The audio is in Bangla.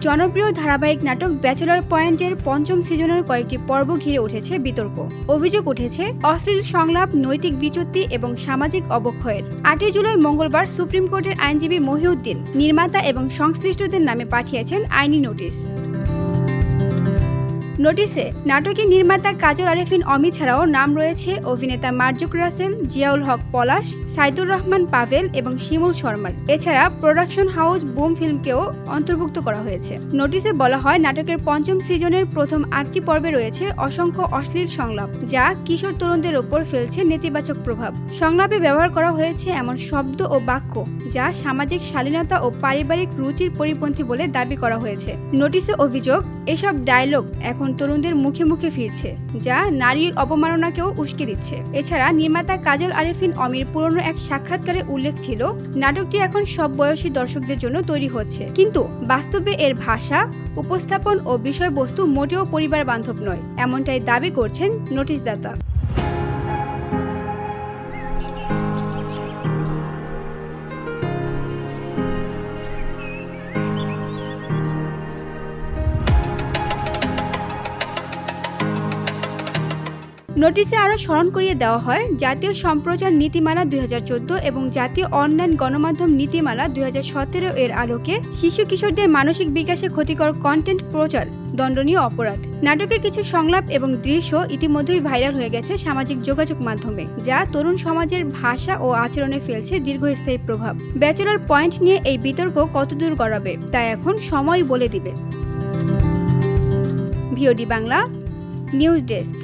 জনপ্রিয় ধারাবাহিক নাটক ব্যাচেলর পয়েন্টের পঞ্চম সিজনের কয়েকটি পর্ব ঘিরে উঠেছে বিতর্ক। অভিযোগ উঠেছে অশ্লীল সংলাপ, নৈতিক বিচ্যুতি এবং সামাজিক অবক্ষয়ের। 8 জুলাই মঙ্গলবার সুপ্রিম কোর্টের আইনজীবী মহিউদ্দিন নির্মাতা এবং সংশ্লিষ্টদের নামে পাঠিয়েছেন আইনি নোটিশ। নোটিশে নাটকের নির্মাতা কাজল আরেফিন অমি ছাড়াও নাম রয়েছে অভিনেতা মার্জুক রাসেল, জিয়াউল হক পলাশ, সাইদুর রহমান পাভেল এবং শিমুল শর্মার। এছাড়া প্রোডাকশন হাউস বুম ফিল্মকেও অন্তর্ভুক্ত করা হয়েছে। নোটিশে বলা হয়, নাটকের পঞ্চম সিজনের প্রথম 8টি পর্বে রয়েছে অসংখ্য অশ্লীল সংলাপ, যা কিশোর তরুণদের ওপর ফেলছে নেতিবাচক প্রভাব। সংলাপে ব্যবহার করা হয়েছে এমন শব্দ ও বাক্য যা সামাজিক শালীনতা ও পারিবারিক রুচির পরিপন্থী বলে দাবি করা হয়েছে। নোটিশে অভিযোগ, এসব ডায়লগ এখন তরুণদের মুখে মুখে ফিরছে, যা নারী অবমাননাকেও উস্কে দিচ্ছে। এছাড়া নির্মাতা কাজল আরেফিন অমির পুরনো এক সাক্ষাৎকারে উল্লেখ ছিল, নাটকটি এখন সব বয়সী দর্শকদের জন্য তৈরি হচ্ছে, কিন্তু বাস্তবে এর ভাষা, উপস্থাপন ও বিষয়বস্তু মোটেও পরিবার বান্ধব নয়, এমনটাই দাবি করছেন নোটিশদাতা। নোটিশে আরও স্মরণ করিয়ে দেওয়া হয়, জাতীয় সম্প্রচার নীতিমালা 2014 এবং জাতীয় অনলাইন গণমাধ্যম নীতিমালা 2017 এর আলোকে শিশু কিশোরদের মানসিক বিকাশে ক্ষতিকর কন্টেন্ট প্রচার দণ্ডনীয় অপরাধ। নাটকের কিছু সংলাপ এবং দৃশ্য ইতিমধ্যেই ভাইরাল হয়ে গেছে সামাজিক যোগাযোগ মাধ্যমে, যা তরুণ সমাজের ভাষা ও আচরণে ফেলছে দীর্ঘস্থায়ী প্রভাব। ব্যাচেলর পয়েন্ট নিয়ে এই বিতর্ক কতদূর গড়াবে তা এখন সময় বলে দিবে। VOD Bangla news desk.